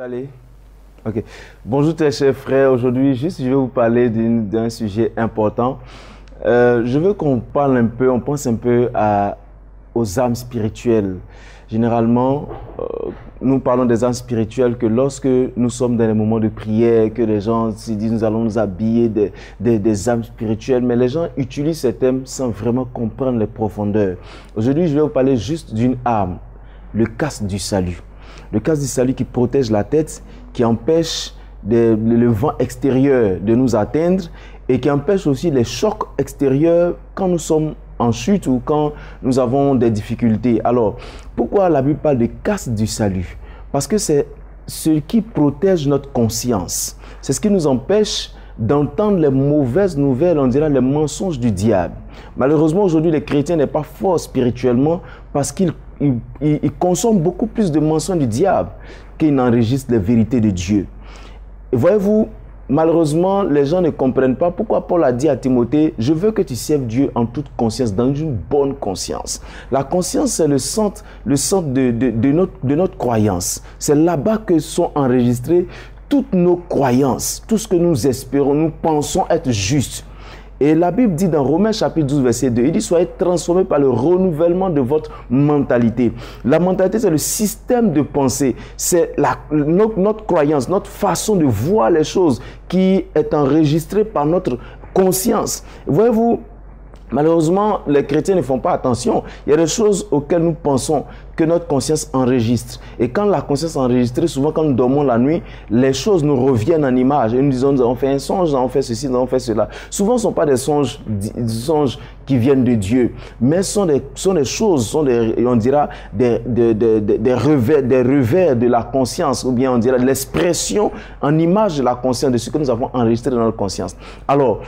Allez. Ok. Bonjour très chers frères. Aujourd'hui, je vais vous parler d'un sujet important. Je veux qu'on parle un peu, on pense un peu aux âmes spirituelles. Généralement, nous parlons des âmes spirituelles que lorsque nous sommes dans les moments de prière, que les gens se disent nous allons nous habiller des âmes spirituelles, mais les gens utilisent ces thèmes sans vraiment comprendre les profondeurs. Aujourd'hui, je vais vous parler juste d'une âme, le casque du salut. Le casque du salut qui protège la tête, qui empêche le vent extérieur de nous atteindre et qui empêche aussi les chocs extérieurs quand nous sommes en chute ou quand nous avons des difficultés. Alors, pourquoi la Bible parle de casque du salut? Parce que c'est ce qui protège notre conscience. C'est ce qui nous empêche d'entendre les mauvaises nouvelles, on dirait les mensonges du diable. Malheureusement, aujourd'hui, les chrétiens n'est pas forts spirituellement parce qu'ils consomment beaucoup plus de mensonges du diable qu'ils n'enregistrent les vérités de Dieu. Et voyez-vous, malheureusement, les gens ne comprennent pas pourquoi Paul a dit à Timothée, je veux que tu serves Dieu en toute conscience, dans une bonne conscience. La conscience, c'est le centre de notre croyance. C'est là-bas que sont enregistrées toutes nos croyances, tout ce que nous espérons, nous pensons être juste. Et la Bible dit dans Romains chapitre 12, verset 2, il dit « Soyez transformés par le renouvellement de votre mentalité ». La mentalité, c'est le système de pensée, c'est notre croyance, notre façon de voir les choses qui est enregistrée par notre conscience. Voyez-vous, malheureusement, les chrétiens ne font pas attention. Il y a des choses auxquelles nous pensons que notre conscience enregistre. Et quand la conscience est enregistrée, souvent quand nous dormons la nuit, les choses nous reviennent en image. Et nous disons, nous avons fait un songe, nous avons fait ceci, nous avons fait cela. Souvent, ce ne sont pas des songes qui viennent de Dieu, mais sont des choses, on dira, des revers de la conscience, ou bien on dira l'expression en image de la conscience, de ce que nous avons enregistré dans notre conscience. Alors,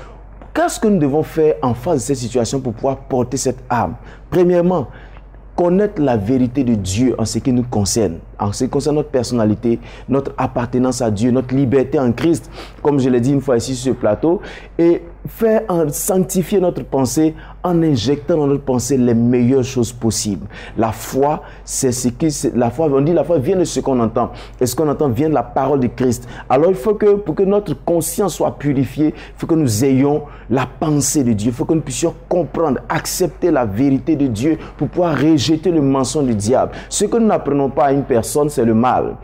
qu'est-ce que nous devons faire en face de cette situation pour pouvoir porter cette âme? Premièrement, connaître la vérité de Dieu en ce qui nous concerne, en ce qui concerne notre personnalité, notre appartenance à Dieu, notre liberté en Christ, comme je l'ai dit une fois ici sur ce plateau, et faire sanctifier notre pensée en injectant dans notre pensée les meilleures choses possibles. La foi, c'est ce qui, la foi, on dit la foi vient de ce qu'on entend, et ce qu'on entend vient de la parole de Christ. Alors il faut que, pour que notre conscience soit purifiée, il faut que nous ayons la pensée de Dieu, il faut que nous puissions comprendre, accepter la vérité de Dieu pour pouvoir rejeter le mensonge du diable. Ce que nous n'apprenons pas à une personne, c'est le mal.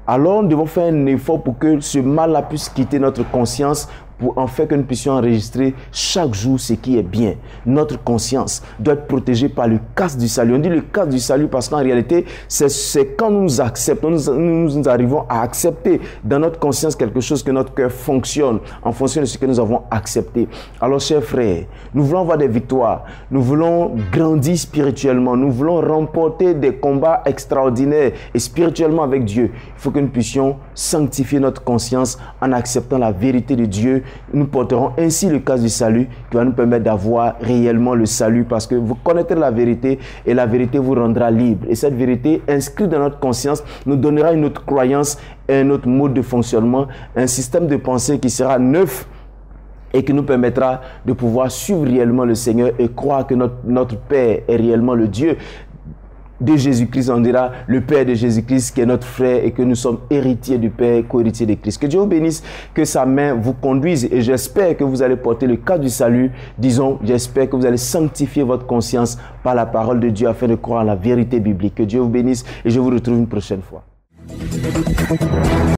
Alors nous devons faire un effort pour que ce mal-là puisse quitter notre conscience, pour en fait que nous puissions enregistrer chaque jour ce qui est bien. Notre conscience doit être protégée par le casque du salut. On dit le casque du salut parce qu'en réalité, c'est quand nous nous acceptons, nous arrivons à accepter dans notre conscience quelque chose que notre cœur fonctionne en fonction de ce que nous avons accepté. Alors, chers frères, nous voulons avoir des victoires, nous voulons grandir spirituellement, nous voulons remporter des combats extraordinaires et spirituellement avec Dieu. Il faut que nous puissions sanctifier notre conscience en acceptant la vérité de Dieu. Nous porterons ainsi le casque du salut qui va nous permettre d'avoir réellement le salut parce que vous connaîtrez la vérité et la vérité vous rendra libre. Et cette vérité inscrite dans notre conscience nous donnera une autre croyance, un autre mode de fonctionnement, un système de pensée qui sera neuf et qui nous permettra de pouvoir suivre réellement le Seigneur et croire que notre Père est réellement le Dieu de Jésus-Christ, on dira le Père de Jésus-Christ qui est notre frère et que nous sommes héritiers du Père, co-héritiers de Christ. Que Dieu vous bénisse, que sa main vous conduise et j'espère que vous allez porter le casque du salut. Disons, j'espère que vous allez sanctifier votre conscience par la parole de Dieu afin de croire à la vérité biblique. Que Dieu vous bénisse et je vous retrouve une prochaine fois.